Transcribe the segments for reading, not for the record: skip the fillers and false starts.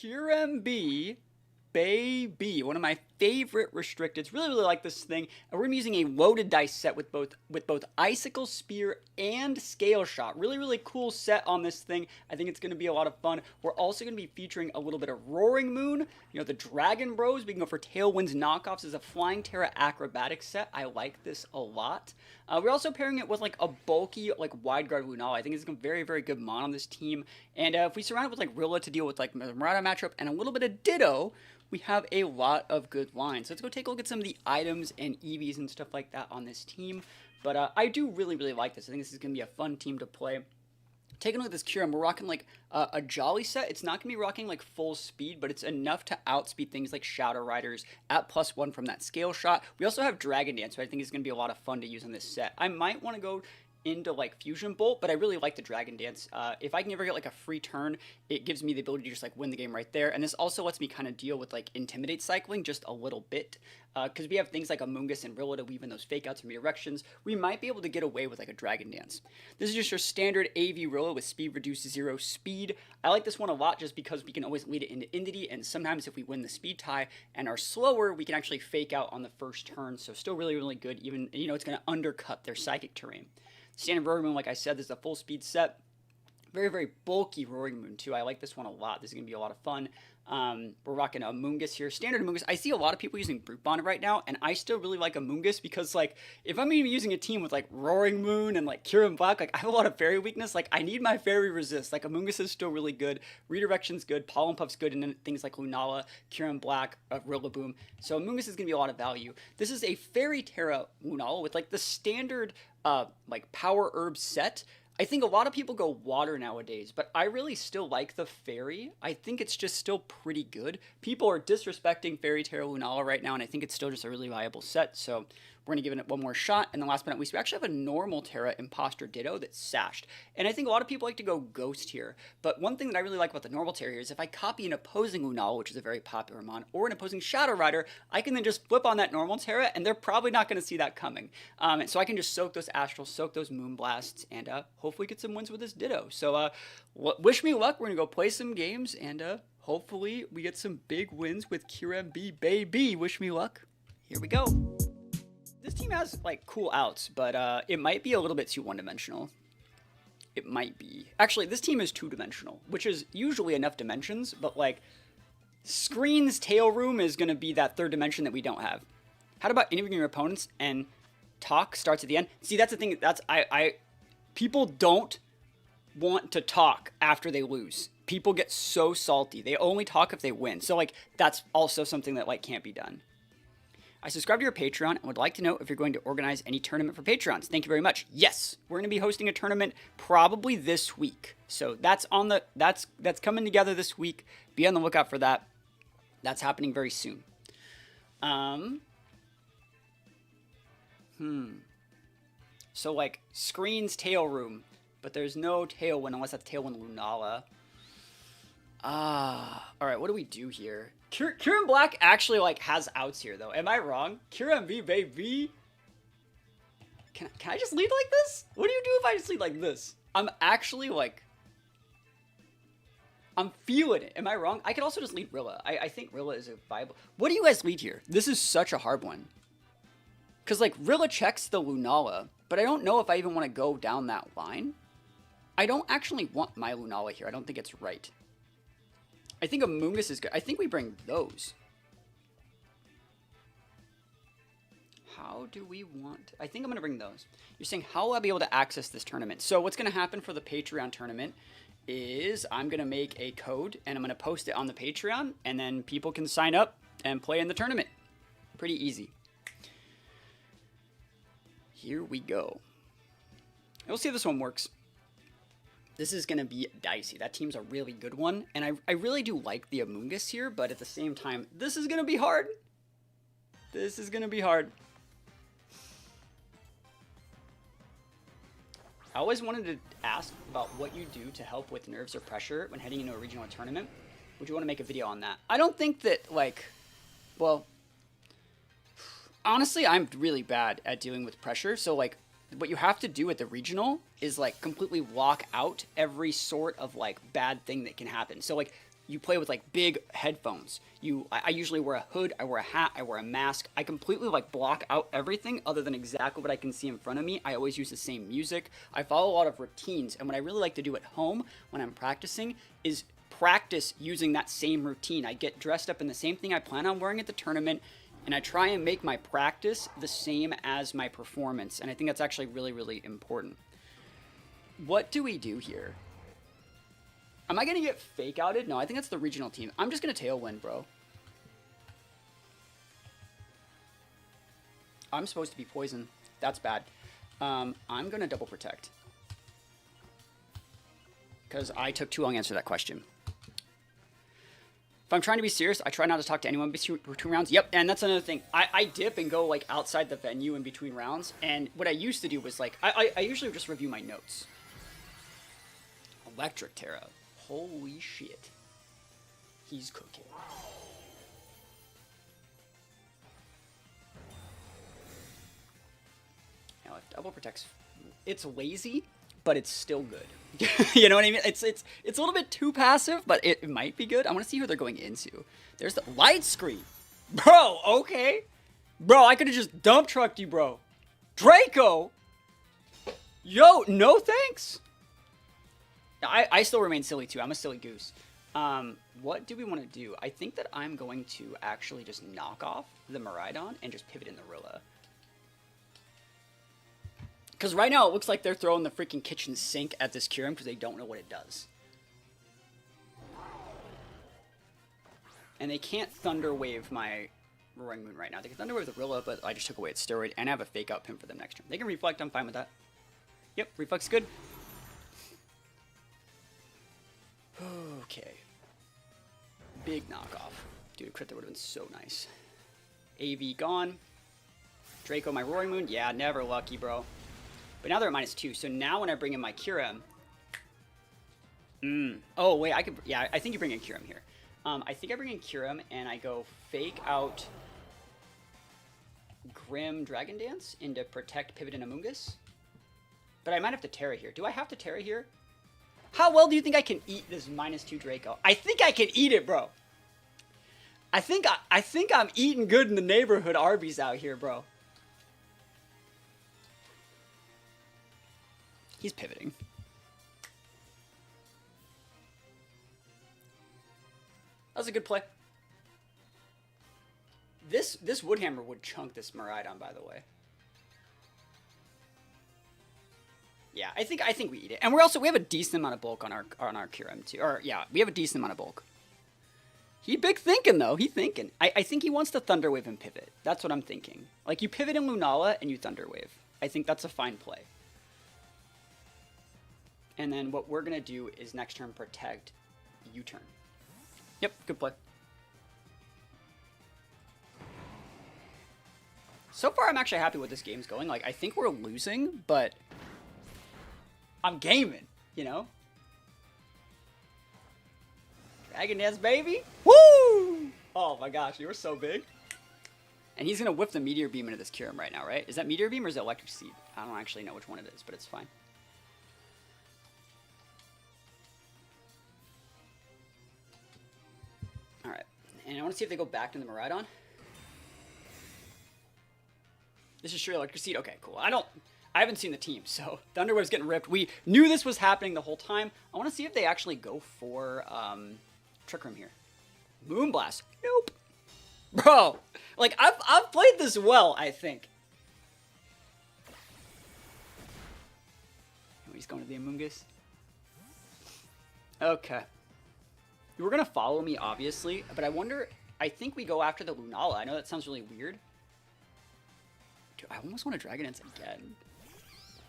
Kyurem-B, baby, one of my favorite restricteds. Really like this thing. And we're gonna be using a loaded dice set with both Icicle Spear and Scale Shot. Really cool set on this thing. I think it's gonna be a lot of fun. We're also gonna be featuring a little bit of Roaring Moon. You know, the Dragon Bros. We can go for Tailwind's knockoffs. As a Flying Terra acrobatic set. I like this a lot. We're also pairing it with like a bulky, like wide guard Lunala. I think it's a very good mon on this team. And if we surround it with like Rilla to deal with like the Miraidon matchup and a little bit of Ditto, we have a lot of good lines. So let's go take a look at some of the items and EVs and stuff like that on this team. But I do really like this. I think this is going to be a fun team to play. Taking a look at this Kyurem, we're rocking like a Jolly set. It's not going to be rocking like full speed, but it's enough to outspeed things like Shadow Riders at +1 from that Scale Shot. We also have Dragon Dance, so I think it's going to be a lot of fun to use on this set. I might want to go into like Fusion Bolt, but I really like the Dragon Dance. If I can ever get like a free turn, it gives me the ability to just like win the game right there. And this also lets me kind of deal with like Intimidate cycling just a little bit. Because we have things like Amoonguss and Rilla to weave in those fake outs and redirections, we might be able to get away with like a Dragon Dance. This is just your standard AV Rilla with speed reduced to 0 speed. I like this one a lot just because we can always lead it into Entity, and sometimes if we win the speed tie and are slower, we can actually fake out on the first turn. So still really good, even, you know, it's going to undercut their Psychic terrain. Standard Roaring Moon, like I said, this is a full speed set. Very bulky Roaring Moon too. I like this one a lot. This is going to be a lot of fun. We're rocking Amoonguss here. Standard Amoonguss. I see a lot of people using Brute Bond right now, and I still really like Amoonguss because, like, if I'm even using a team with, like, Roaring Moon and, like, Kyurem Black, like, I have a lot of Fairy weakness. Like, I need my Fairy resist. Like, Amoonguss is still really good. Redirection's good. Pollen Puff's good, and then things like Lunala, Kyurem Black, Rillaboom. So Amoonguss is going to be a lot of value. This is a Fairy Terra Lunala with, like, the standard, like, Power Herb set. I think a lot of people go water nowadays, but I really still like the fairy. I think it's just still pretty good. People are disrespecting Fairy Terra Lunala right now, and I think it's still just a really viable set, so we're going to give it one more shot. And then last but not least, we actually have a normal Terra Imposter Ditto that's sashed. And I think a lot of people like to go Ghost here, but one thing that I really like about the normal Terra here is if I copy an opposing Lunala, which is a very popular mon, or an opposing Shadow Rider, I can then just flip on that normal Terra, and they're probably not going to see that coming. And so I can just soak those Astrals, soak those Moon Blasts, and hopefully get some wins with this Ditto. So wish me luck. We're going to go play some games, and hopefully we get some big wins with Kyurem-B, baby. Wish me luck. Here we go. This team has, like, cool outs, but it might be a little bit too one-dimensional. It might be. Actually, this team is two-dimensional, which is usually enough dimensions, but, like, Screen's Tail Room is going to be that third dimension that we don't have. How about interviewing your opponents and talk starts at the end? See, that's the thing. That's people don't want to talk after they lose. People get so salty. They only talk if they win. So, like, that's also something that, like, can't be done. I subscribe to your Patreon and would like to know if you're going to organize any tournament for Patreons. Thank you very much. Yes, we're going to be hosting a tournament probably this week. So that's on the that's coming together this week. Be on the lookout for that. That's happening very soon. So, like, Screen's Tail Room, but there's no Tailwind unless that's Tailwind Lunala. Alright, what do we do here? Kyurem Black actually, like, has outs here, though. Am I wrong? Kyurem-B, baby! Can I just lead like this? What do you do if I just lead like this? I'm actually, like... I'm feeling it. Am I wrong? I could also just lead Rilla. I think Rilla is a viable... What do you guys lead here? This is such a hard one. Because, like, Rilla checks the Lunala, but I don't know if I even want to go down that line. I don't actually want my Lunala here. I don't think it's right. I think Amoonguss is good. I think we bring those. How do we want... I think I'm going to bring those. You're saying, how will I be able to access this tournament? So what's going to happen for the Patreon tournament is I'm going to make a code, and I'm going to post it on the Patreon, and then people can sign up and play in the tournament. Pretty easy. Here we go. We'll see if this one works. This is going to be dicey. That team's a really good one. And I really do like the Amoonguss here, but at the same time, this is going to be hard. This is going to be hard. I always wanted to ask about what you do to help with nerves or pressure when heading into a regional tournament. Would you want to make a video on that? I don't think that, like, well, honestly, I'm really bad at dealing with pressure. So, like, what you have to do at the regional is, like, completely lock out every sort of, like, bad thing that can happen. So, like, you play with like big headphones. I usually wear a hood, I wear a hat, I wear a mask. I completely like block out everything other than exactly what I can see in front of me. I always use the same music. I follow a lot of routines, and what I really like to do at home when I'm practicing is practice using that same routine. I get dressed up in the same thing I plan on wearing at the tournament, and I try and make my practice the same as my performance, and I think that's actually really, really important. What do we do here? Am I going to get fake outed? No, I think that's the regional team. I'm just going to tailwind, bro. I'm supposed to be poison. That's bad. I'm going to double protect. Because I took too long to answer that question. If I'm trying to be serious, I try not to talk to anyone between rounds. Yep, and that's another thing. I dip and go like outside the venue in between rounds. And what I used to do was like, I usually just review my notes. Electric Terra. Holy shit. He's cooking. Now if double protects, it's lazy, but it's still good. You know what I mean? It's a little bit too passive, but it might be good. I want to see who they're going into. There's the light screen. Bro, okay. Bro, I could have just dump trucked you, bro. Draco. Yo, no thanks. I still remain silly too. I'm a silly goose. What do we want to do? I think that I'm going to actually just knock off the Miraidon and just pivot in the Rilla. Because right now it looks like they're throwing the freaking kitchen sink at this Kyurem because they don't know what it does. And they can't Thunder Wave my Roaring Moon right now. They can Thunder Wave the Rilla, but I just took away its steroid and I have a fake out pin for them next turn. They can Reflect. I'm fine with that. Yep, Reflect's good. Okay. Big knockoff. Dude, crit that would have been so nice. AV gone. Draco my Roaring Moon. Yeah, never lucky, bro. But now they're at -2. So now when I bring in my Kyurem... Oh, wait, I could... Yeah, I think you bring in Kyurem here. I think I bring in Kyurem and I go fake out Grim Dragon Dance into Protect, Pivot, and Amoonguss. But I might have to Terra here. Do I have to Terra here? How well do you think I can eat this -2 Draco? I think I can eat it, bro. I think I'm eating good in the neighborhood Arby's out here, bro. He's pivoting. That was a good play. This Woodhammer would chunk this Miraidon, by the way. Yeah, I think we eat it. And we have a decent amount of bulk on our Kyurem too. Or yeah, we have a decent amount of bulk. He big thinking though. He thinking. I think he wants to Thunder Wave and pivot. That's what I'm thinking. Like you pivot in Lunala and you Thunder Wave. I think that's a fine play. And then what we're gonna do is next turn protect U-turn. Yep, good play. So far I'm actually happy with this game's going. Like I think we're losing, but I'm gaming, you know? Dragon Dance, baby! Woo! Oh my gosh, you were so big. And he's gonna whip the Meteor Beam into this Kyurem right now, right? Is that Meteor Beam or is it Electric Seed? I don't actually know which one it is, but it's fine. Alright, and I want to see if they go back to the Miraidon. This is sure Electric Seed? Okay, cool. I haven't seen the team, so Thunder Wave's getting ripped. We knew this was happening the whole time. I want to see if they actually go for Trick Room here. Moonblast. Nope. Bro, like I've played this well, I think. Oh, he's going to the Amoonguss. Okay. You were going to follow me, obviously, but I wonder... I think we go after the Lunala. I know that sounds really weird. Dude, I almost want to Dragon Dance again.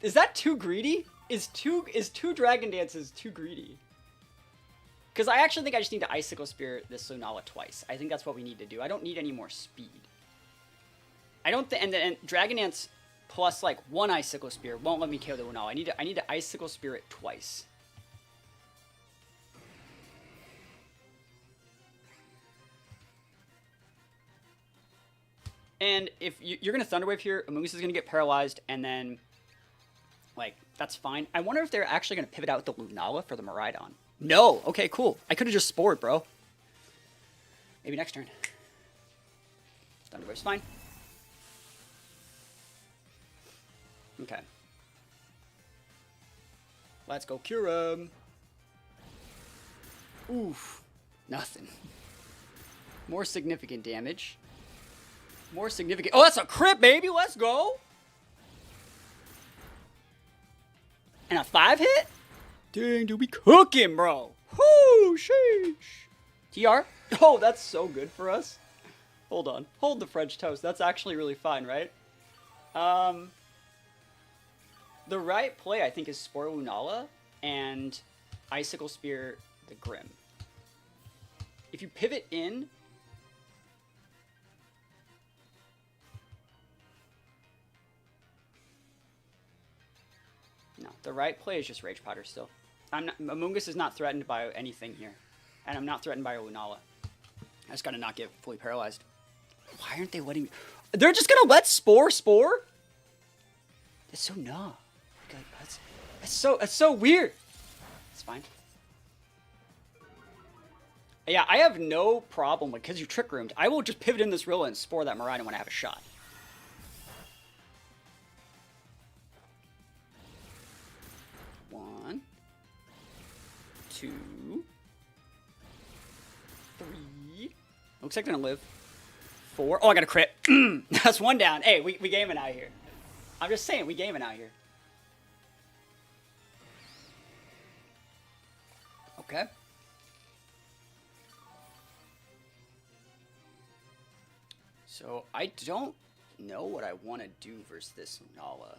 Is that too greedy? Is two Dragon Dances too greedy? Because I actually think I just need to Icicle Spirit this Lunala twice. I think that's what we need to do. I don't need any more speed. I don't think... And Dragon Dance plus, like, one Icicle Spirit won't let me KO the Lunala. I need to Icicle Spirit twice. And if you're going to Thunder Wave here, Amoonguss is going to get paralyzed, and then... Like, that's fine. I wonder if they're actually going to pivot out the Lunala for the Miraidon. No! Okay, cool. I could have just Spored, bro. Maybe next turn. Thunderwave's fine. Okay. Let's go Kyurem. Oof. Nothing. More significant damage. More significant. Oh, that's a crit, baby. Let's go. And a 5-hit? Dang, dude, we cooking, bro. Whoo, sheesh. TR? Oh, that's so good for us. Hold on. Hold the French toast. That's actually really fine, right? The right play, I think, is Spore Lunala and Icicle Spear the Grim. If you pivot in... No, the right play is just Rage Powder still. Amoonguss is not threatened by anything here. And I'm not threatened by a Lunala. I just gotta not get fully paralyzed. Why aren't they letting me... They're just gonna let Spore? That's so nah. God, that's so weird. It's fine. Yeah, I have no problem with, because you Trick Roomed, I will just pivot in this Rilla and Spore that Miraidon when I have a shot. One, two, three. Looks like they're gonna live. 4. Oh, I got a crit. That's 1 down. Hey, we gaming out here. I'm just saying, we gaming out here. Okay. So, I don't know what I want to do versus this Lunala.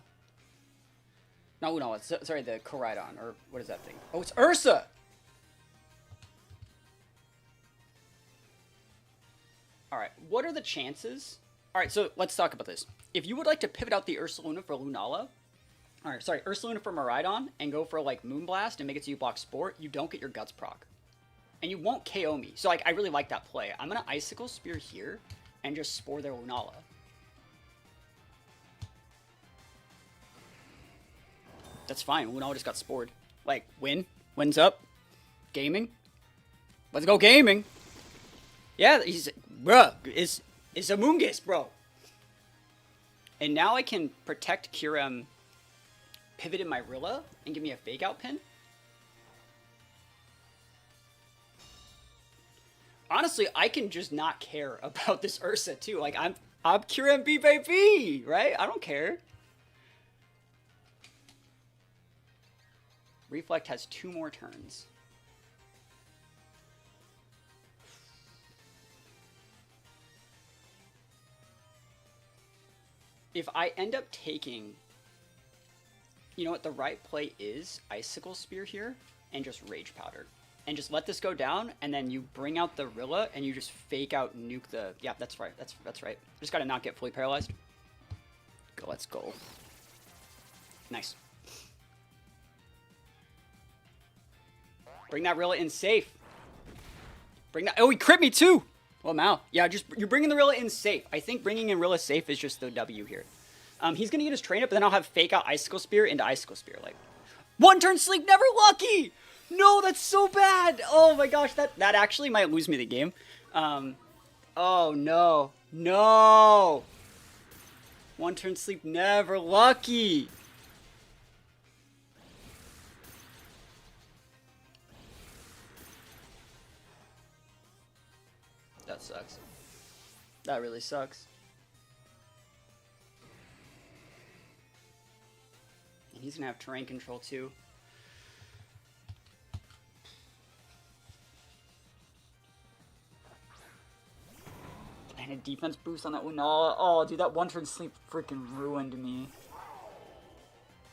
Not Lunala, sorry, the Koraidon, or what is that thing? Oh, it's Ursa! Alright, what are the chances? Alright, so let's talk about this. If you would like to pivot out the Ursaluna for Lunala, alright, sorry, Ursaluna for Miraidon, and go for, like, Moonblast and make it so you block Spore, you don't get your Guts proc. And you won't KO me. So, like, I really like that play. I'm gonna Icicle Spear here, and just Spore their Lunala. That's fine, Lunala just got Spored. Like, wins up, gaming. Let's go gaming! Yeah, he's... Bruh, it's Amoonguss, bro. And now I can protect Kyurem, pivot in my Rilla, and give me a fake out pin. Honestly, I can just not care about this Ursa too. Like I'm Kyurem-B, baby, right? I don't care. Reflect has 2 more turns. If I end up taking, you know what, the right play is Icicle Spear here and just Rage Powder. And just let this go down, and then you bring out the Rilla and you just fake out nuke the... Yeah, that's right. That's right. Just gotta not get fully paralyzed. Go, let's go. Nice. Bring that Rilla in safe. Bring that... Oh, he crit me too! Well, Mal. Yeah, just you're bringing the Rilla in safe. I think bringing in Rilla safe is just the W here. He's gonna get his train up, but then I'll have fake out Icicle Spear into Icicle Spear. Like, 1 turn sleep, never lucky! No, that's so bad! Oh my gosh, that actually might lose me the game. Oh no. No! 1 turn sleep, never lucky! That sucks. That really sucks. And he's gonna have terrain control too. And a defense boost on that Lunala. Oh, dude, that 1 turn sleep freaking ruined me.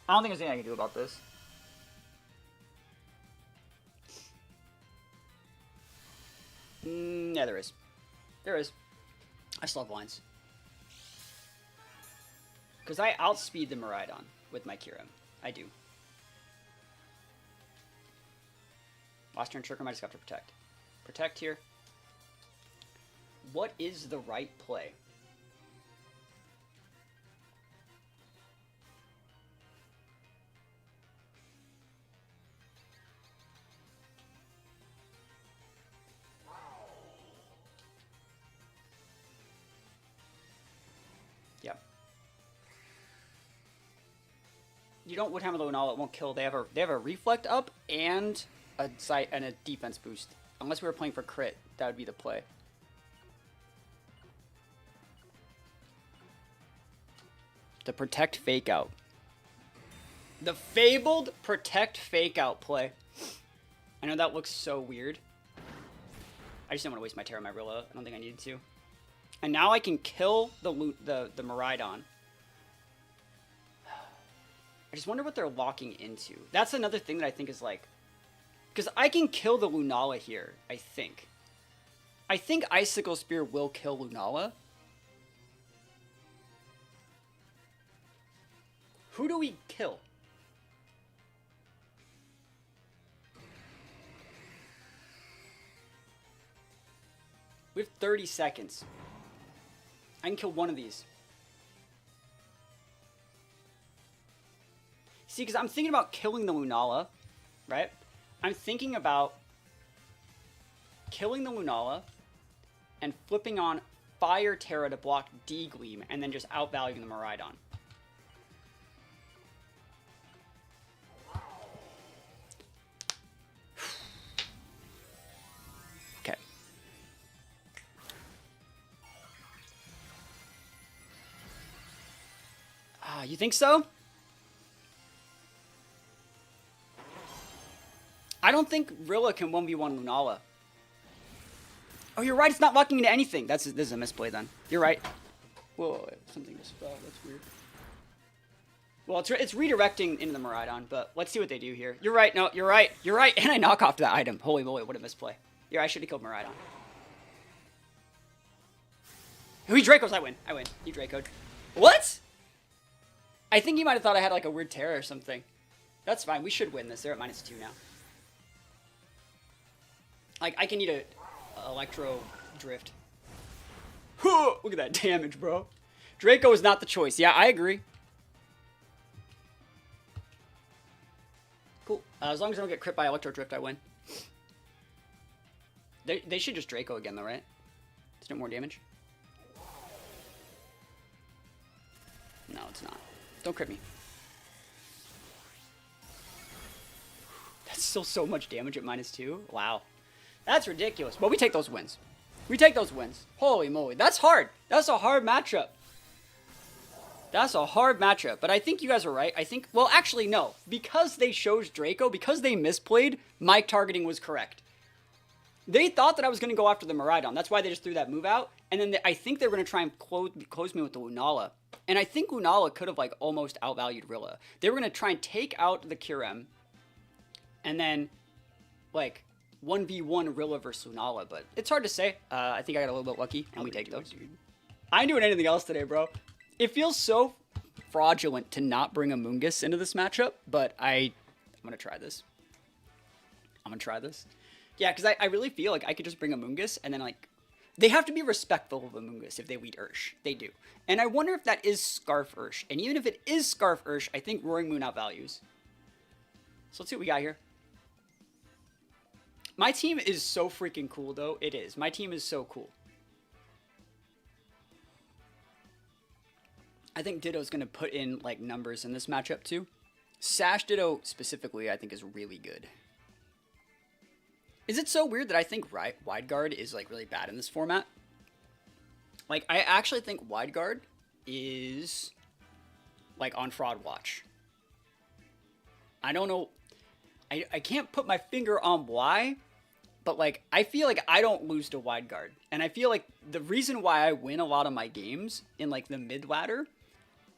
I don't think there's anything I can do about this. Yeah, there is. There is. I still have lines. Because I outspeed the Miraidon with my Kyurem. I do. Last turn trigger, I just have to protect. Protect here. What is the right play? Yeah. You don't would hammer the Lunala, it won't kill. They have a reflect up and a sight and a defense boost. Unless we were playing for crit, that would be the play. The protect fake out. The fabled protect fake out play. I know that looks so weird. I just didn't want to waste my Terra Myrilla. I don't think I needed to. And now I can kill the Miraidon. I just wonder what they're locking into. That's another thing that I think is like... Because I can kill the Lunala here, I think. I think Icicle Spear will kill Lunala. Who do we kill? We have 30 seconds. I can kill one of these. See, because I'm thinking about killing the Lunala, right? I'm thinking about killing the Lunala and flipping on Fire Terra to block D-Gleam and then just outvaluing the Miraidon. Okay. You think so? I don't think Rilla can 1v1 Lunala. Oh, you're right. It's not locking into anything. This is a misplay then. You're right. Whoa, something just fell. That's weird. Well, it's redirecting into the Miraidon, but let's see what they do here. You're right. No, you're right. You're right. And I knock off that item. Holy moly, what a misplay. Yeah, I should have killed Miraidon. He Draco's. I win. He Draco'd. What? I think he might have thought I had like a weird Terra or something. That's fine. We should win this. They're at -2 now. Like, I can eat a Electro Drift. Look at that damage, bro. Draco is not the choice. Yeah, I agree. Cool. As long as I don't get crit by Electro Drift, I win. They should just Draco again, though, right? There's no more damage. No, it's not. Don't crit me. That's still so much damage at -2. Wow. That's ridiculous. But we take those wins. We take those wins. Holy moly. That's hard. That's a hard matchup. That's a hard matchup. But I think you guys are right. I think... Well, actually, no. Because they chose Draco, because they misplayed, my targeting was correct. They thought that I was going to go after the Miraidon. That's why they just threw that move out. And then I think they were going to try and close me with the Lunala. And I think Lunala could have, like, almost outvalued Rilla. They were going to try and take out the Kyurem. And then, like... 1v1 Rilla versus Lunala, but it's hard to say. I think I got a little bit lucky, and we take those. I ain't doing anything else today, bro. It feels so fraudulent to not bring a Moongus into this matchup, but I'm gonna try this. Yeah, because I really feel like I could just bring a Moongus, and then, like, they have to be respectful of a Moongus if they lead Ursh. They do. And I wonder if that is Scarf Ursh. And even if it is Scarf Ursh, I think Roaring Moon outvalues. So let's see what we got here. My team is so freaking cool, though. It is. My team is so cool. I think Ditto's going to put in, like, numbers in this matchup, too. Sash Ditto, specifically, I think is really good. Is it so weird that I think Wide Guard is, like, really bad in this format? Like, I actually think Wide Guard is, like, on Fraud Watch. I don't know. I can't put my finger on why. But, like, I feel like I don't lose to Wide Guard. And I feel like the reason why I win a lot of my games in, like, the mid-ladder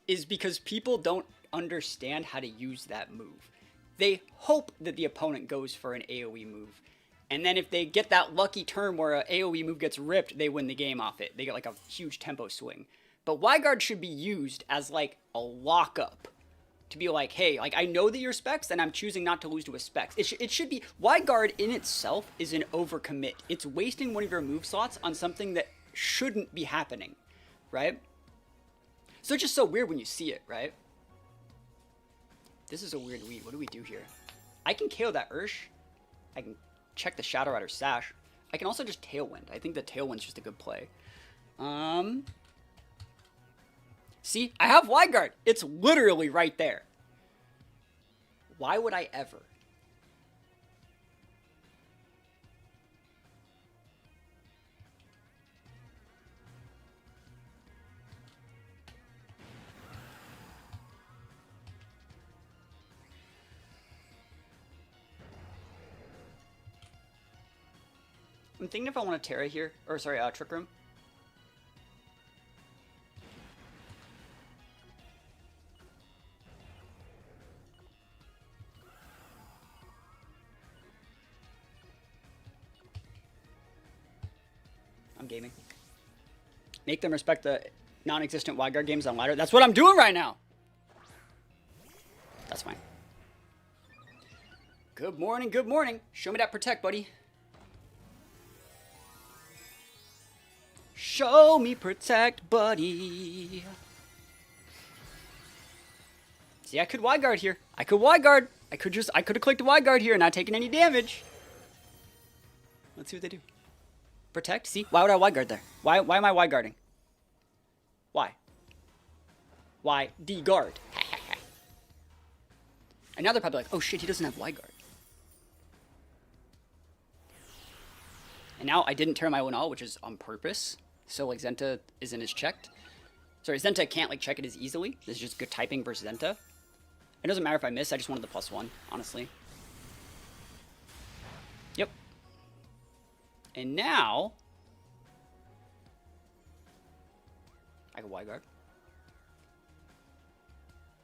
is because people don't understand how to use that move. They hope that the opponent goes for an AoE move. And then if they get that lucky turn where an AoE move gets ripped, they win the game off it. They get, like, a huge tempo swing. But Wide Guard should be used as, like, a lockup. To be like, hey, like, I know that you're Specs, and I'm choosing not to lose to a Specs. It should be... Wide Guard in itself is an overcommit. It's wasting one of your move slots on something that shouldn't be happening, right? So it's just so weird when you see it, right? This is a weird lead. What do we do here? I can KO that Ursh. I can check the Shadow Rider Sash. I can also just Tailwind. I think the Tailwind's just a good play. See, I have Wide Guard. It's literally right there. Why would I ever? I'm thinking if I want to Terra here, or sorry, Trick Room. I'm gaming. Make them respect the non-existent Wide Guard games on ladder. That's what I'm doing right now. That's fine. Good morning, good morning. Show me that protect, buddy. Show me protect, buddy. See, I could Wide Guard here. I could Wide Guard. I could have clicked Wide Guard here and not taken any damage. Let's see what they do. Protect? See? Why would I Wide Guard there? Why am I Wide Guarding? Why? Why D-Guard? And now they're probably like, oh shit, he doesn't have Wide Guard. And now I didn't turn my Lunala, which is on purpose. So like Zenta isn't as checked. Sorry, Zenta can't like check it as easily. This is just good typing versus Zenta. It doesn't matter if I miss, I just wanted the +1, honestly. Yep. And now I could Wide Guard.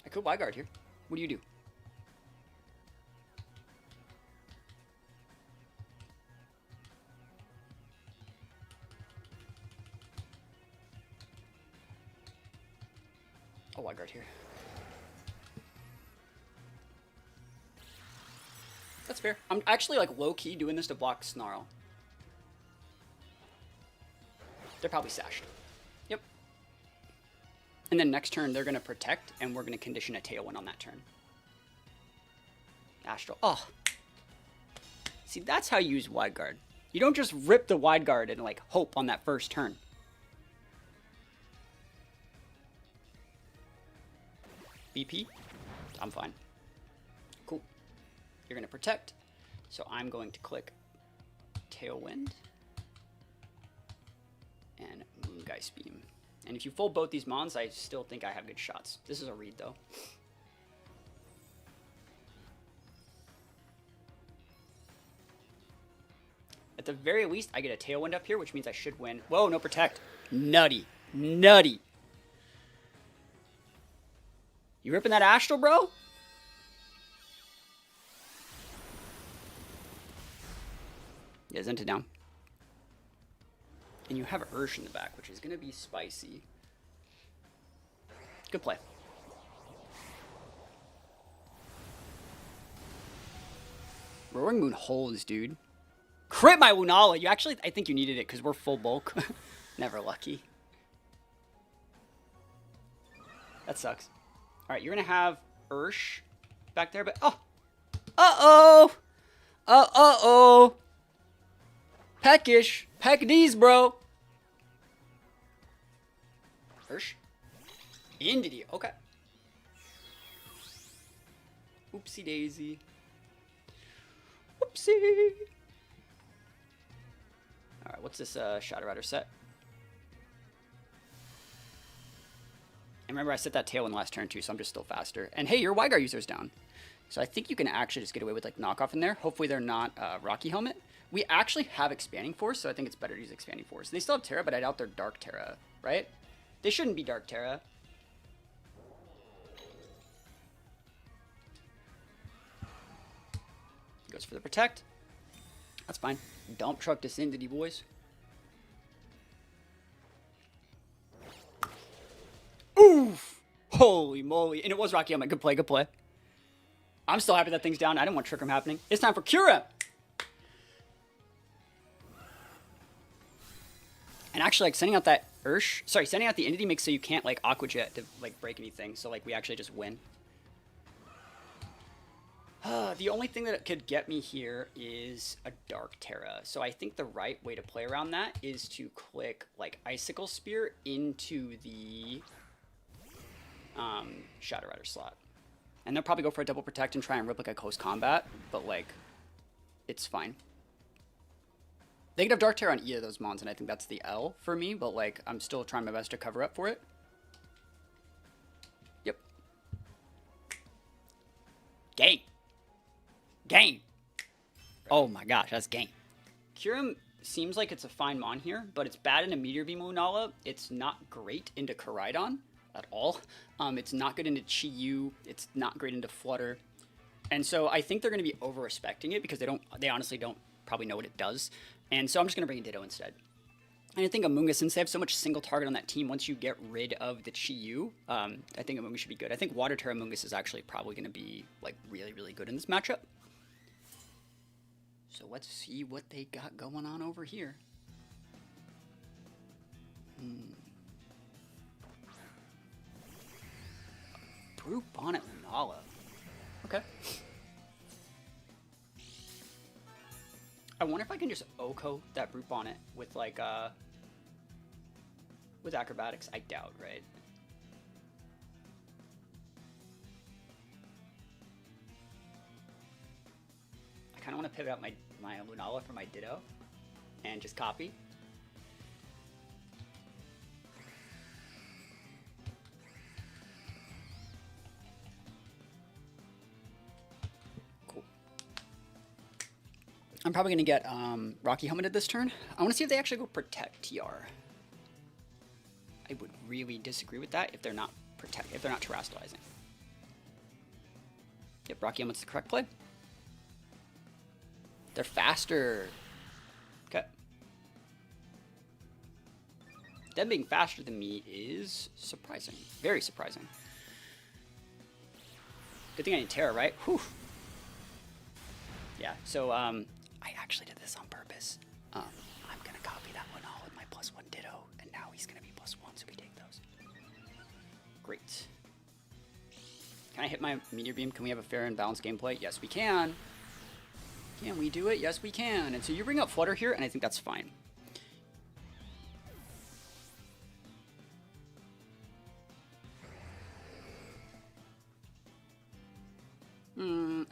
I could Wide Guard here. What do you do? I'll Wide Guard here. That's fair. I'm actually like low-key doing this to block Snarl. They're probably sashed. Yep. And then next turn they're going to protect, and we're going to condition a Tailwind on that turn. Astral. Oh. See, that's how you use Wide Guard. You don't just rip the Wide Guard and like hope on that first turn. BP? I'm fine. Cool. You're going to protect. So I'm going to click Tailwind and Moongeist Beam. And if you fold both these Mons, I still think I have good shots. This is a read, though. At the very least, I get a Tailwind up here, which means I should win. Whoa, no protect. Nutty. Nutty. You ripping that Astral, bro? Yeah, Zenta down. And you have Ursh in the back, which is going to be spicy. Good play. Roaring Moon holds, dude. Crit my Lunala. You actually, I think you needed it because we're full bulk. Never lucky. That sucks. All right, you're going to have Ursh back there, but... Oh! Uh-oh! Uh-oh! Peckish. Peck these, bro. Ursh. Into the... Okay. Oopsie daisy. Whoopsie. All right, what's this Shadow Rider set? And remember, I set that Tailwind last turn too, so I'm just still faster. And hey, your Wide Guard user's down. So I think you can actually just get away with like knockoff in there. Hopefully they're not Rocky Helmet. We actually have Expanding Force, so I think it's better to use Expanding Force. They still have Terra, but I doubt they're Dark Terra, right? They shouldn't be Dark Terra. Goes for the Protect. That's fine. Dump truck this into the boys. Oof! Holy moly. And it was Rocky Helmet. Good play, good play. I'm still happy that thing's down. I didn't want Trick Room happening. It's time for Kyurem! And actually, like, sending out that Ursh... Sorry, sending out the Entity makes so you can't, like, Aqua Jet to, like, break anything. So, like, we actually just win. The only thing that could get me here is a Dark Terra. So I think the right way to play around that is to click, like, Icicle Spear into the Shadow Rider slot. And they'll probably go for a double protect and try and rip like a close combat, but like, it's fine. They could have Dark Terror on either of those mons, and I think that's the L for me, but like, I'm still trying my best to cover up for it. Yep. Game. Game. Oh my gosh, that's game. Kyurem seems like it's a fine mon here, but it's bad into Meteor Beam Lunala. It's not great into Koraidon at all. It's not good into Chi-Yu. It's not great into Flutter. And so I think they're going to be over-respecting it because they honestly don't probably know what it does. And so I'm just going to bring a Ditto instead. And I think Amoonguss, since they have so much single target on that team, once you get rid of the Chi-Yu, I think Amoonguss should be good. I think Water Terra Amoonguss is actually probably going to be like really, really good in this matchup. So let's see what they got going on over here. Brute Bonnet Lunala. Okay. I wonder if I can just Oko that Brute Bonnet with like with acrobatics. I doubt, right? I kind of want to pivot out my Lunala for my Ditto and just copy. Cool. I'm probably going to get Rocky Helmeted this turn. I want to see if they actually go Protect TR. I would really disagree with that if they're not terastallizing. Yep, Rocky Helmet's the correct play. They're faster. Okay. Them being faster than me is surprising. Very surprising. Good thing I need Terra, right? Whew. Yeah, so I actually did this on purpose. I'm going to copy that one all with my +1 Ditto, and now he's going to be +1, so we take those. Great. Can I hit my Meteor Beam? Can we have a fair and balanced gameplay? Yes, we can. Can we do it? Yes, we can. And so you bring up Flutter here, and I think that's fine.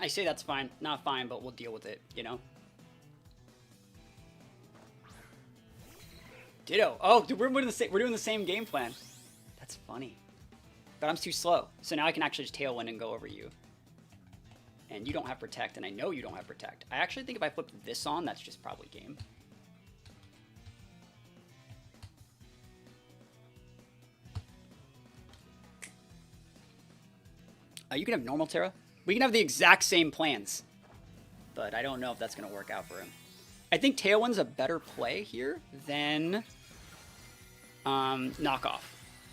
I say that's fine. Not fine, but we'll deal with it, you know? Ditto. Oh, dude, we're doing the same game plan. That's funny. But I'm too slow. So now I can actually just Tailwind and go over you. And you don't have Protect, and I know you don't have Protect. I actually think if I flip this on, that's just probably game. You can have normal Terra. We can have the exact same plans. But I don't know if that's going to work out for him. I think Tailwind's a better play here than knockoff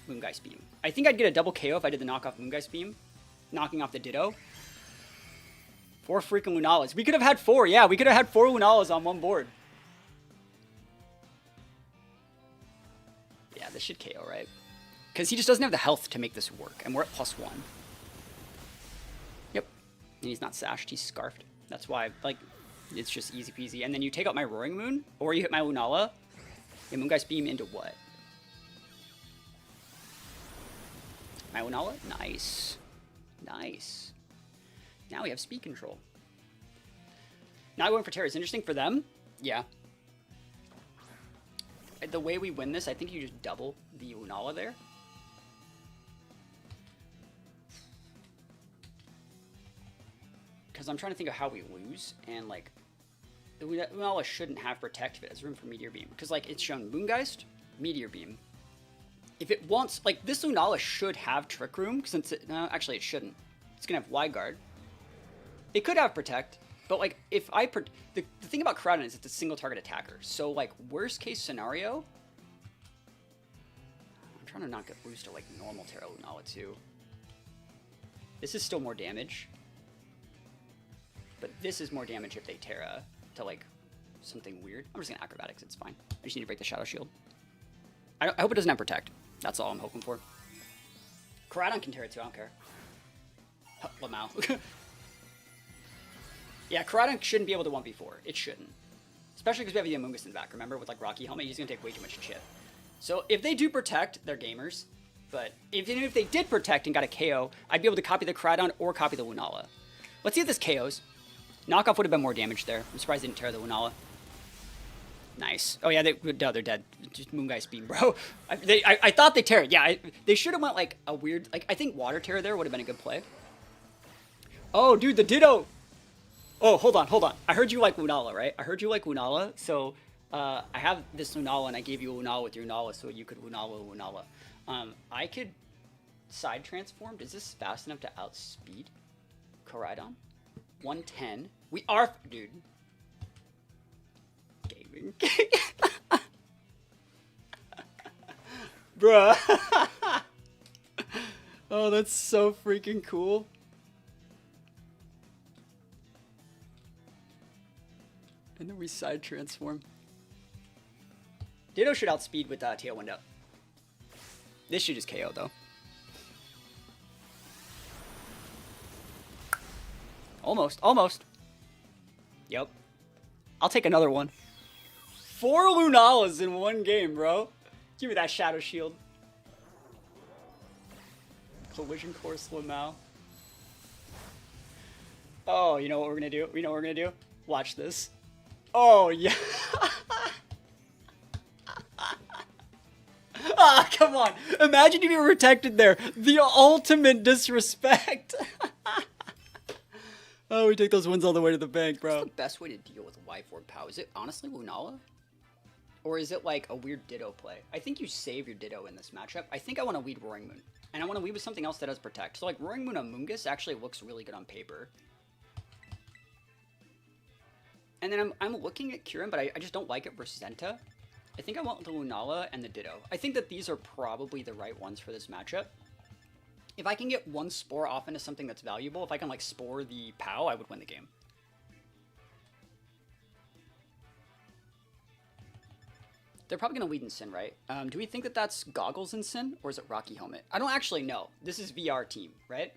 Moongeist Beam. I think I'd get a double KO if I did the knockoff Moongeist Beam, knocking off the Ditto. 4 freaking Lunalas. We could have had 4. Yeah, we could have had 4 Lunalas on one board. Yeah, this should KO, right? Because he just doesn't have the health to make this work, and we're at +1. Yep. And he's not sashed, he's scarfed. That's why, like, it's just easy peasy. And then you take out my Roaring Moon, or you hit my Lunala, and Moongeist Beam into what? My Lunala? Nice. Nice. Now we have speed control. Now going for Terra is interesting for them. Yeah. The way we win this, I think you just double the Lunala there. Because I'm trying to think of how we lose, and like, the Lunala shouldn't have Protect if it has room for Meteor Beam. Because like, it's shown Moongeist, Meteor Beam. If it wants, like, this Lunala should have Trick Room, since it, no, actually it shouldn't. It's gonna have Wide Guard. It could have Protect, but like, if I, the thing about Koraidon is it's a single target attacker. So like, worst case scenario, I'm trying to not get boost to like normal Terra Lunala too. This is still more damage, but this is more damage if they Terra to like something weird. I'm just gonna Acrobatics, it's fine. I just need to break the Shadow Shield. I hope it doesn't have Protect. That's all I'm hoping for. Koraidon can Terra too, I don't care. Lamau. Yeah, Koraidon shouldn't be able to 1v4. It shouldn't. Especially because we have the Amoonguss in the back. Remember, with like Rocky Helmet, he's going to take way too much chip. So if they do Protect, they're gamers. But even if they did protect and got a KO, I'd be able to copy the Koraidon or copy the Lunala. Let's see if this KOs. Knockoff would have been more damage there. I'm surprised they didn't tear the Lunala. Nice. Oh yeah, they're dead. Just Moongeist Beam, bro. I thought they tear it. Yeah, they should have went like a weird, like I think Water Terror there would have been a good play. Oh, dude, the Ditto. Oh, hold on. I heard you like Lunala, right? I heard you like Lunala, so I have this Lunala and I gave you Lunala with your Lunala so you could Lunala. I could side transform. Is this fast enough to outspeed Koraidon? 110. We are, dude. Gaming. Bruh. Oh, that's so freaking cool. And then we side transform. Ditto should outspeed with Tailwind up. This should just KO though. Almost. Yep. I'll take another one. 4 Lunalas in one game, bro. Give me that Shadow Shield. Collision Course Lamau. Oh, you know what we're gonna do? Watch this. Oh, yeah. Ah, come on. Imagine if you were protected there. The ultimate disrespect. Oh, we take those wins all the way to the bank, bro. What's the best way to deal with Wifi Pow? Is it honestly Lunala? Or is it like a weird Ditto play? I think you save your Ditto in this matchup. I think I want to lead Roaring Moon. And I want to lead with something else that does protect. So like Roaring Moon on Moongus actually looks really good on paper. And then I'm looking at Kyurem, but I just don't like it versus Zenta. I think I want the Lunala and the Ditto. I think that these are probably the right ones for this matchup. If I can get one Spore off into something that's valuable, if I can like Spore the POW, I would win the game. They're probably going to lead in Sin, right? Do we think that that's Goggles in Sin, or is it Rocky Helmet? I don't actually know. This is VR team, right?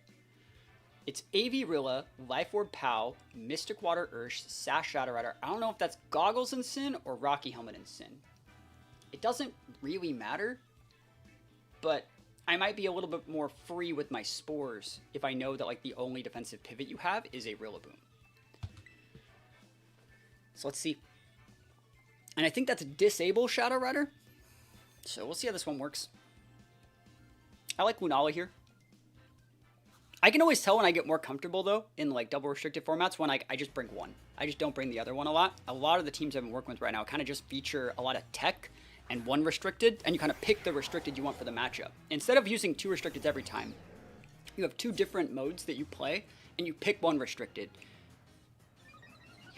It's AV Rilla, Life Orb POW, Mystic Water Ursh, Sash Shadow Rider. I don't know if that's Goggles in Sin or Rocky Helmet in Sin. It doesn't really matter, but I might be a little bit more free with my Spores if I know that like the only defensive pivot you have is a Rillaboom. So let's see. And I think that's Disable Shadow Rider. So we'll see how this one works. I like Lunala here. I can always tell when I get more comfortable, though, in like double restricted formats when I just bring one. I just don't bring the other one a lot. A lot of the teams I've been working with right now kind of just feature a lot of tech and one restricted, and you kind of pick the restricted you want for the matchup. Instead of using 2 restricteds every time, you have 2 different modes that you play, and you pick one restricted.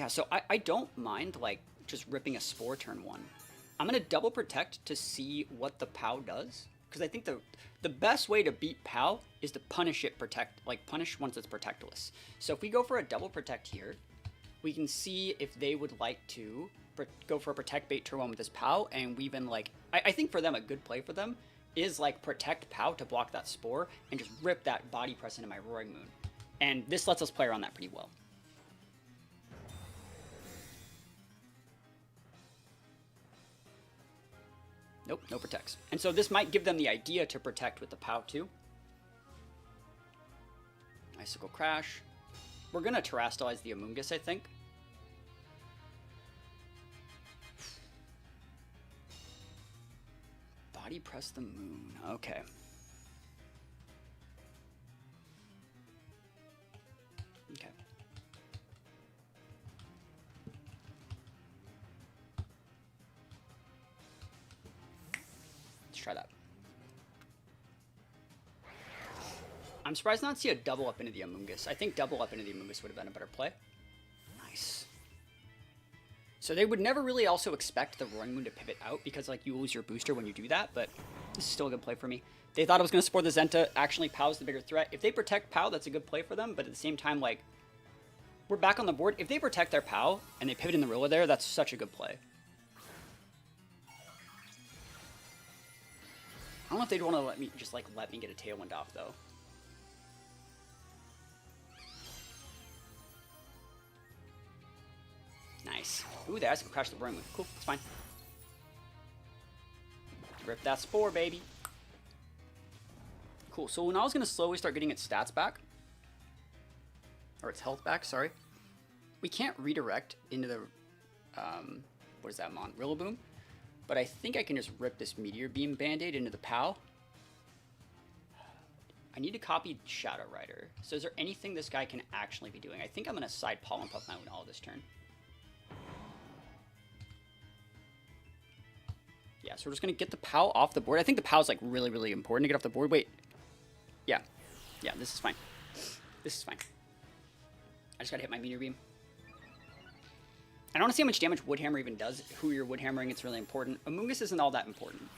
Yeah, so I don't mind like just ripping a Spore turn 1. I'm going to double protect to see what the POW does. Because I think the best way to beat POW is to punish it punish once it's protectless. So if we go for a double protect here, we can see if they would like to go for a protect bait turn 1 with this POW, and we've been like, I think for them a good play for them is like protect POW to block that Spore and just rip that body press into my Roaring Moon. And this lets us play around that pretty well. Nope, no protects. And so this might give them the idea to protect with the POW too. Icicle Crash. We're going to Terrastalize the Amoonguss, I think. Body Press the Moon. Okay. Okay. Try that. I'm surprised not to see a double up into the Amoonguss. I think double up into the Amoonguss would have been a better play. Nice. So they would never really also expect the Roaring Moon to pivot out because like you lose your booster when you do that, but this is still a good play for me. They thought I was going to support the Zenta. Actually, POW's the bigger threat. If they protect POW, that's a good play for them, but at the same time, like, we're back on the board. If they protect their POW and they pivot in the Rilla there, that's such a good play. I don't know if they'd want to let me get a Tailwind off though. Nice. Ooh, the Icicle Crash the Roaring Moon. Cool, it's fine. Rip that Spore, baby. Cool. So Lunala's going to slowly start getting its stats back. Or its health back, sorry. We can't redirect into the... what is that, Mon? Rillaboom? But I think I can just rip this Meteor Beam Band-Aid into the POW. I need to copy Shadow Rider. So is there anything this guy can actually be doing? I think I'm going to side Pollen Puff my Lunala this turn. Yeah, so we're just going to get the POW off the board. I think the POW is like really, really important to get off the board. Wait. Yeah. Yeah, this is fine. This is fine. I just got to hit my Meteor Beam. I don't want to see how much damage Woodhammer even does. Who you're Woodhammering, it's really important. Amoonguss isn't all that important.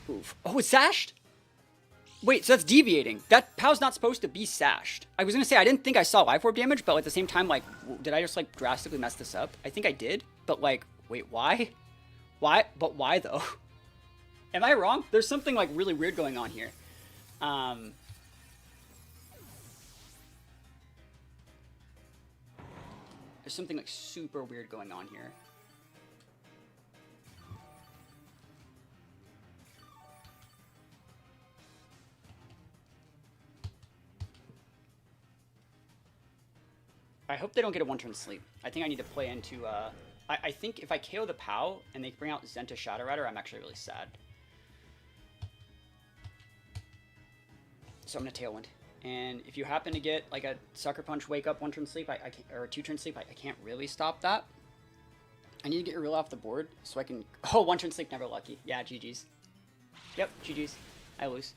Oof. Oh, it's sashed? Wait, so that's deviating. That POW's not supposed to be sashed. I was going to say, I didn't think I saw Life Orb damage, but at the same time, like, did I just, like, drastically mess this up? I think I did, but, like, wait, why? Why? But why, though? Am I wrong? There's something, like, really weird going on here. There's something, like, super weird going on here. I hope they don't get a one-turn sleep. I think I need to play into... I think if I KO the POW and they bring out Zenta Shadow Rider, I'm actually really sad. So I'm going to Tailwind. And if you happen to get like a Sucker Punch Wake Up one-turn sleep, I can't, or a two-turn sleep, I can't really stop that. I need to get your Rill off the board so I can... Oh, one-turn sleep, never lucky. Yeah, GG's. Yep, GG's. I lose.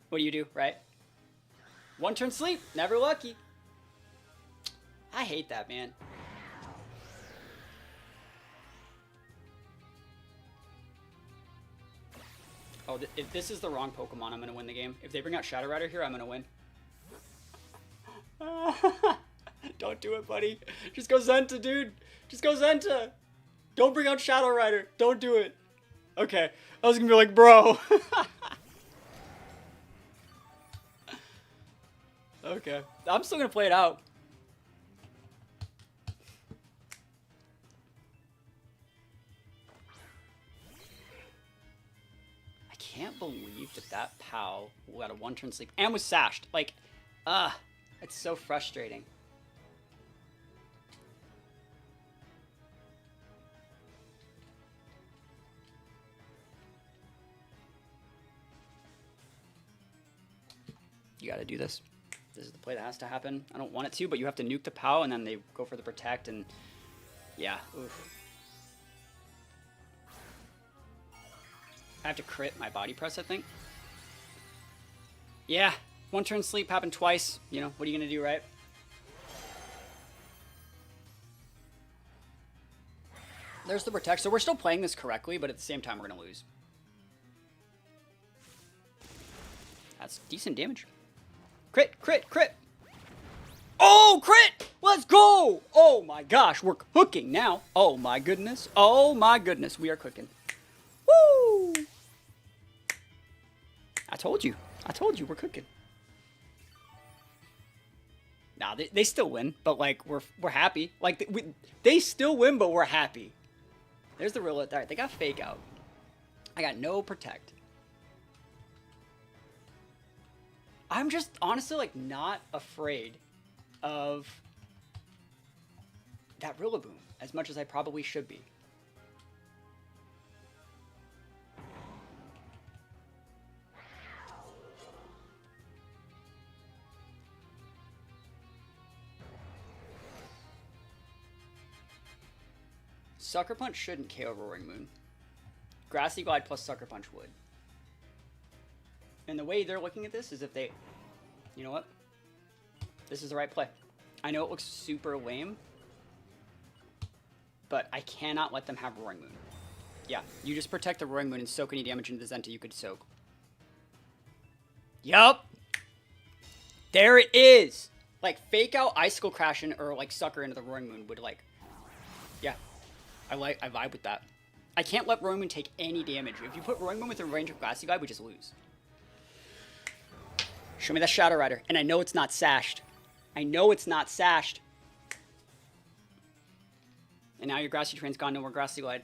What do you do, right? One-turn sleep, never lucky. I hate that, man. Oh, if this is the wrong Pokemon, I'm going to win the game. If they bring out Shadow Rider here, I'm going to win. Don't do it, buddy. Just go Zenta, dude. Just go Zenta. Don't bring out Shadow Rider. Don't do it. Okay. I was going to be like, bro. Okay. I'm still going to play it out. I can't believe that POW got a one-turn sleep and was sashed. Like, it's so frustrating. You gotta do this. This is the play that has to happen. I don't want it to, but you have to nuke the POW and then they go for the protect and yeah, oof. I have to crit my body press, I think. Yeah, one turn sleep happened twice. You know, what are you gonna do, right? There's the protect. So we're still playing this correctly, but at the same time, we're gonna lose. That's decent damage. Crit, crit, crit. Oh, crit! Let's go! Oh my gosh, we're cooking now. Oh my goodness. Oh my goodness, we are cooking. Woo! I told you. I told you we're cooking. Nah, they still win, but like we're happy. Like they still win, but we're happy. There's the real. All right, they got fake out. I got no protect. I'm just honestly like not afraid of that Rillaboom as much as I probably should be. Sucker Punch shouldn't KO Roaring Moon. Grassy Glide plus Sucker Punch would. And the way they're looking at this is if they... You know what? This is the right play. I know it looks super lame, but I cannot let them have Roaring Moon. Yeah, you just protect the Roaring Moon and soak any damage into the Zenta you could soak. Yup! There it is! Like, fake out Icicle Crash or, like, Sucker into the Roaring Moon would, like... Yeah. I vibe with that. I can't let Roaring Moon take any damage. If you put Roaring Moon within range of Glassy Glide, we just lose. Show me that Shadow Rider. And I know it's not sashed. I know it's not sashed. And now your Grassy Train's gone, no more Grassy Glide.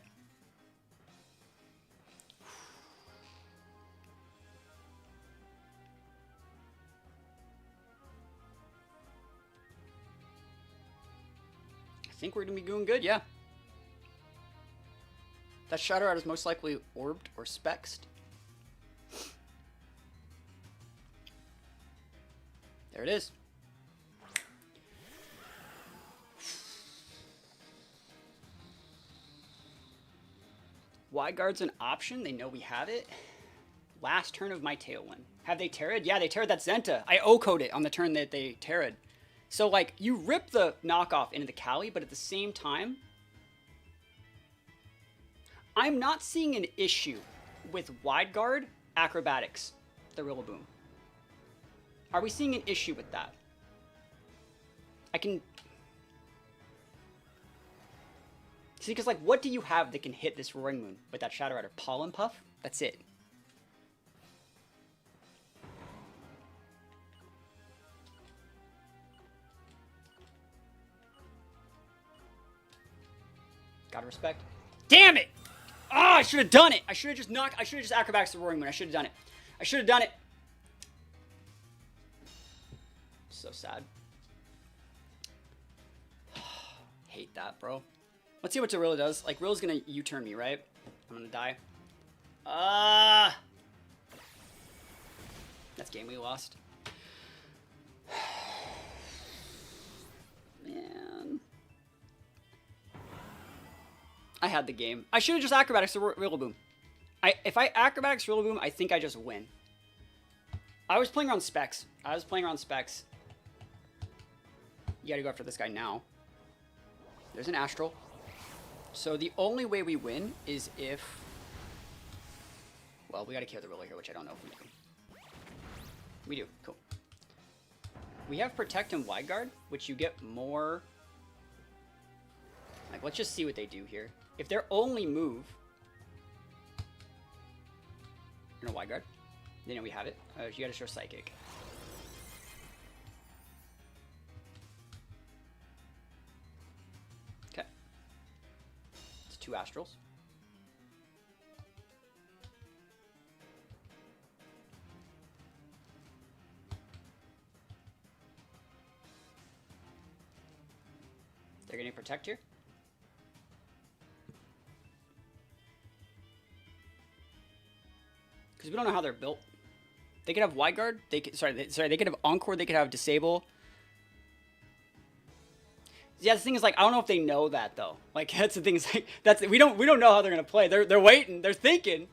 think we're going to be doing good, yeah. That Shadow Rider is most likely orbed or spexed. There it is. Wide Guard's an option. They know we have it. Last turn of my Tailwind. Have they Terra'd? Yeah, they Terra'd that Zenta. I O-code it on the turn that they Terra'd. So, like, you rip the knockoff into the Kali, but at the same time, I'm not seeing an issue with Wide Guard Acrobatics, the Rillaboom. Are we seeing an issue with that? I can... See, because, like, what do you have that can hit this Roaring Moon with that Shadow Rider? Pollen Puff? That's it. Gotta respect. Damn it! Oh, I should have done it! I should have just Acrobatics the Roaring Moon. I should have done it. I should have done it. So sad. Hate that, bro. Let's see what Zorilla does. Like, Rilla's gonna U-turn me, right? I'm gonna die. That's game we lost. Man. I had the game. I should have just Acrobatics the Rillaboom. If I Acrobatics Rillaboom, I think I just win. I was playing around specs. You gotta go after this guy now. There's an Astral. So the only way we win is if... Well, we gotta kill the Rilla here, which I don't know if we do. We do. Cool. We have Protect and Wide Guard, which you get more... Like, let's just see what they do here. If their only move... No Wide Guard. Then we have it. You gotta show Psychic. Okay. It's 2 Astrals. They're gonna Protect here. Because we don't know how they're built. They could have Wide Guard. They could, they could have Encore. They could have Disable. Yeah, the thing is, like, I don't know if they know that though. Like, that's the thing. Is like we don't know how they're gonna play. They're waiting. They're thinking.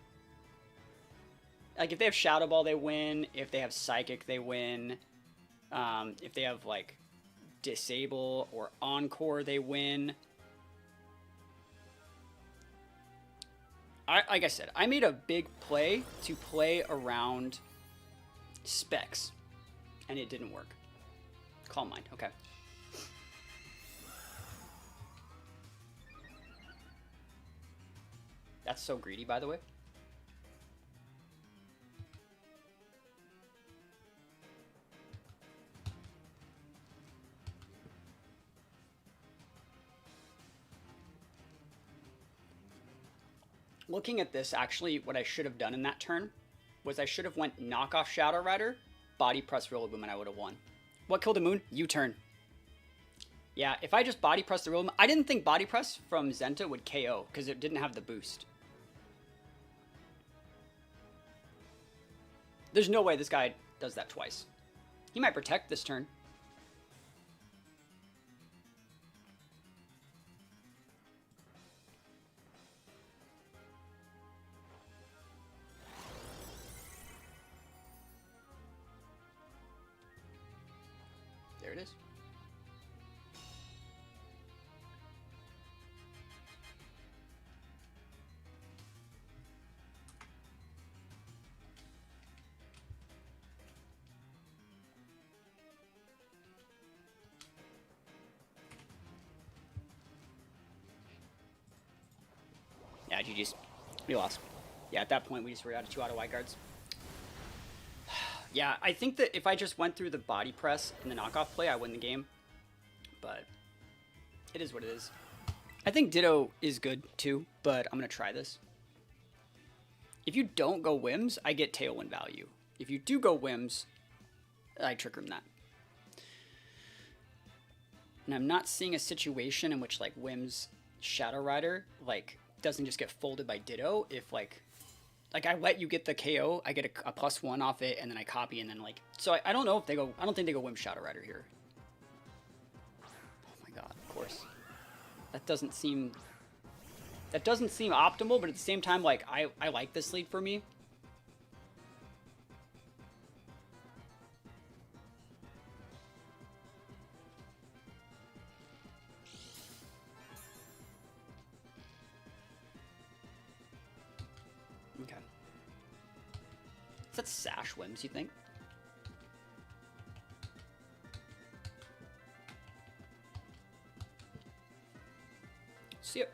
Like, if they have Shadow Ball, they win. If they have Psychic, they win. If they have like Disable or Encore, they win. Like I said, I made a big play to play around specs, and it didn't work. Calm Mind, okay. That's so greedy, by the way. Looking at this, actually, what I should have done in that turn was I should have went knockoff Shadow Rider, body press Rillaboom, and I would have won. What killed the Moon? U-turn. Yeah, if I just body press the Rillaboom, I didn't think body press from Zenta would KO because it didn't have the boost. There's no way this guy does that twice. He might Protect this turn. There it is. Yeah, GG's. We lost. Yeah, at that point, we just were out of 2 auto Wide Guards. Yeah, I think that if I just went through the body press and the knockoff play, I win the game. But it is what it is. I think Ditto is good too, but I'm going to try this. If you don't go Whims, I get Tailwind value. If you do go Whims, I Trick Room that. And I'm not seeing a situation in which like Whim's Shadow Rider like doesn't just get folded by Ditto if like I let you get the KO, I get a +1 off it, and then I copy, and then like so I don't know if they go. I don't think they go Whim Shadow Rider here. Oh my god, of course. That doesn't seem optimal, but at the same time, like I like this lead for me. Okay. Is that Sash Whims, you think? See it.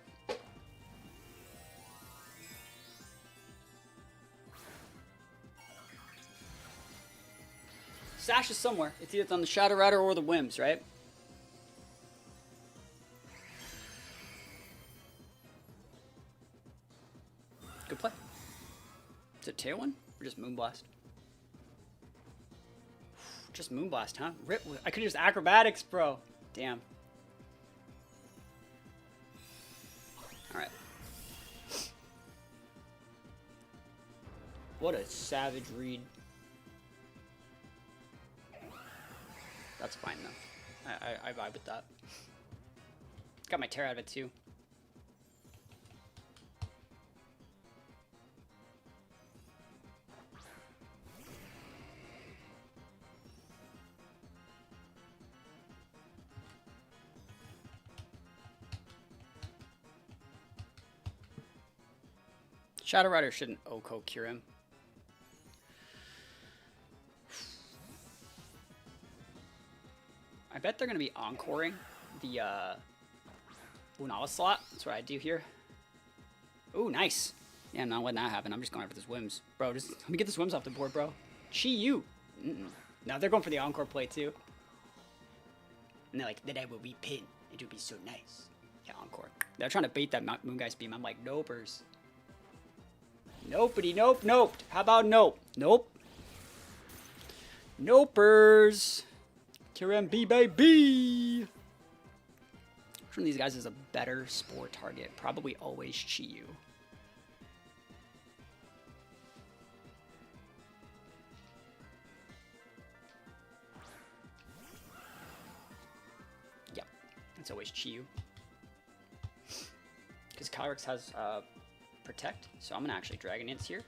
Sash is somewhere. It's either on the Shadow Rider or the Whims, right? Good play. Is it Tailwind or just Moonblast? Just Moonblast, huh? Rip. I could use Acrobatics, bro. Damn. Alright. What a savage read. That's fine, though. I vibe with that. Got my tear out of it, too. Shadow Rider shouldn't Oko Kyurem. I bet they're going to be encoring the Lunala slot. That's what I do here. Ooh, nice. Yeah, I'm not letting that happen. I'm just going after this Whims. Bro, just let me get this Whims off the board, bro. Chi-Yu. No, they're going for the encore play, too. And they're like, then I will be pinned. It would be so nice. Yeah, encore. They're trying to bait that Moonguy's beam. I'm like, nopers. Nopety, nope, nope. How about nope? Nope. Nopers. Kyurem-B, baby. Which one of these guys is a better spore target? Probably always Chi-Yu. Yep, it's always Chi-Yu. Because Calyrex has Protect, so I'm gonna actually Dragon Dance here.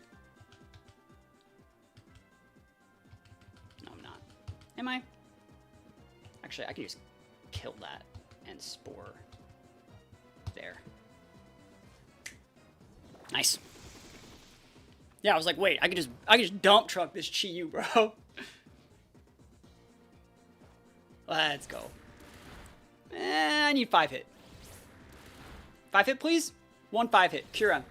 No, I'm not. Am I? Actually, I can just kill that and Spore there. Nice. Yeah, I was like, wait, I could just dump truck this Chi-Yu, bro. Let's go. I need 5-hit. 5-hit, please? 1 5-hit. Kyurem.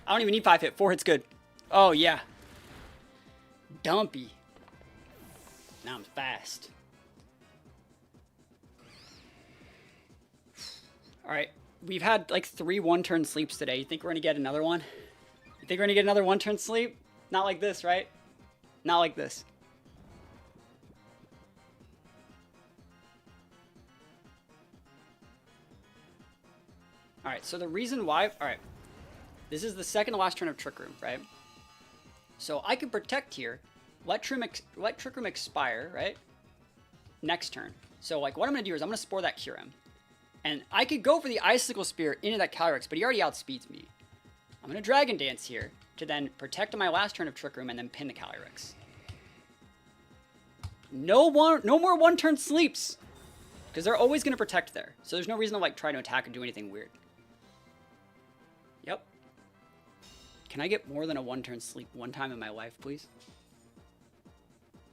I don't even need 5-hit. 4 hits good. Oh, yeah. Dumpy. Now I'm fast. Alright. We've had like 3 one-turn sleeps today. You think we're going to get another one? You think we're going to get another one-turn sleep? Not like this, right? Not like this. Alright, so the reason why... Alright. This is the second to last turn of Trick Room, right? So I can Protect here. Let Trick Room expire, right? Next turn. So like what I'm going to do is I'm going to Spore that Kyurem. And I could go for the Icicle Spear into that Calyrex, but he already outspeeds me. I'm going to Dragon Dance here to then Protect on my last turn of Trick Room and then pin the Calyrex. No more one-turn sleeps. Because they're always going to Protect there. So there's no reason to like try to attack and do anything weird. Yep. Can I get more than a one-turn sleep one time in my life, please?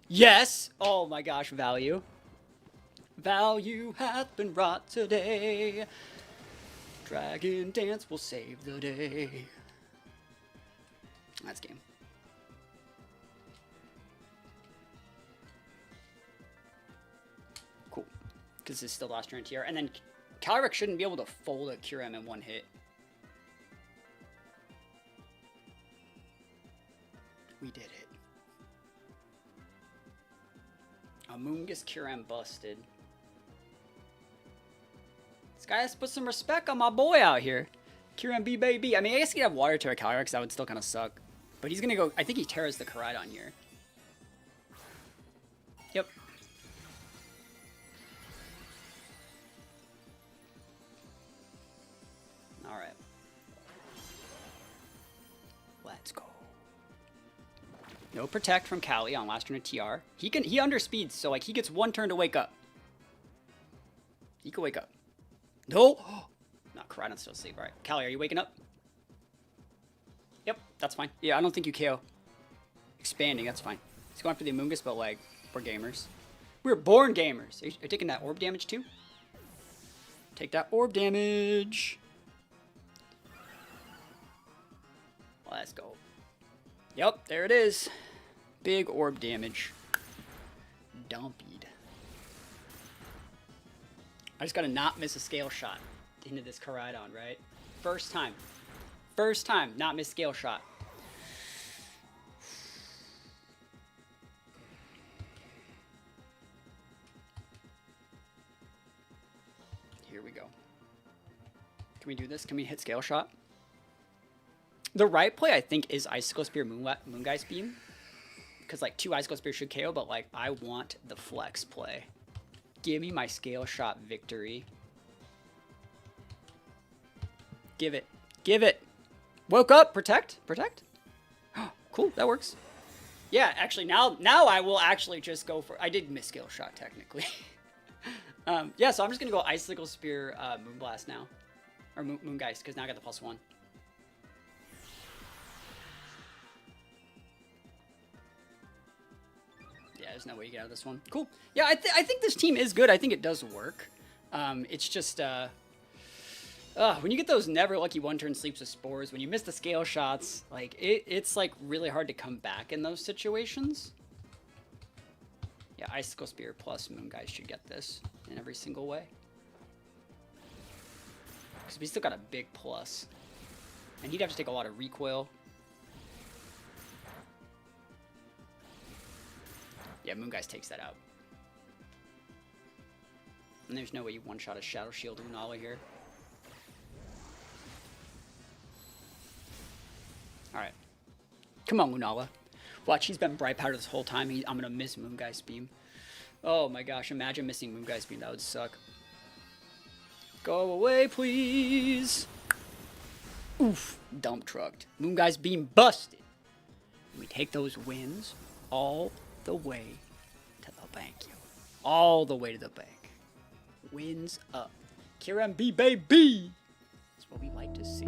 Yes! Oh my gosh, value. Value hath been wrought today. Dragon Dance will save the day. That's game. Cool. Because this is still last turn tier. And then Calyrex shouldn't be able to fold a Kyurem in one hit. We did it. Amoonguss Kyurem busted. This guy has to put some respect on my boy out here. Kyurem-B baby. I mean, I guess he'd have Water Terra Calyrex, because that would still kind of suck. But he's going to go... I think he Terras the Koraidon here. Yep. Alright. Let's go. No Protect from Cali on last turn of TR. He underspeeds, so like he gets one turn to wake up. He can wake up. No! Not Koraidon's still asleep. Alright. Cali, are you waking up? Yep, that's fine. Yeah, I don't think you KO. Expanding, that's fine. He's going after the Amoonguss, but like, we're gamers. We're born gamers. Are you taking that orb damage too? Take that orb damage. Let's go. Yep, there it is. Big orb damage. Dumpied. I just gotta not miss a scale shot into this Koraidon, right? First time. First time, not miss scale shot. Here we go. Can we do this? Can we hit scale shot? The right play, I think, is Icicle Spear, Moongeist Beam. Because, like, 2 Icicle Spear should KO, but, like, I want the flex play. Give me my scale shot victory. Give it. Give it. Woke up. Protect. Protect. Cool. That works. Yeah, actually, now I will actually just go for... I did miss scale shot, technically. Yeah, so I'm just going to go Icicle Spear, Moonblast now. Or Moongeist, because now I got the +1. Yeah, there's no way you get out of this one. Cool. Yeah, I think this team is good. I think it does work. It's just... when you get those never lucky one-turn sleeps with spores, when you miss the scale shots, like, it's, like, really hard to come back in those situations. Yeah, Icicle Spear plus Moongeist should get this in every single way. Because we still got a big plus. And he'd have to take a lot of recoil. Yeah, Moongeist takes that out. And there's no way you one-shot a Shadow Shield Lunala here. Alright. Come on, Lunala. Watch, he's been Bright Powder this whole time. I'm going to miss Moongeist Beam. Oh my gosh, imagine missing Moongeist Beam. That would suck. Go away, please. Oof. Dump trucked. Moongeist Beam busted. And we take those wins all the way to the bank, yo. All the way to the bank. Wins up. Kyurem-B, baby. That's what we like to see.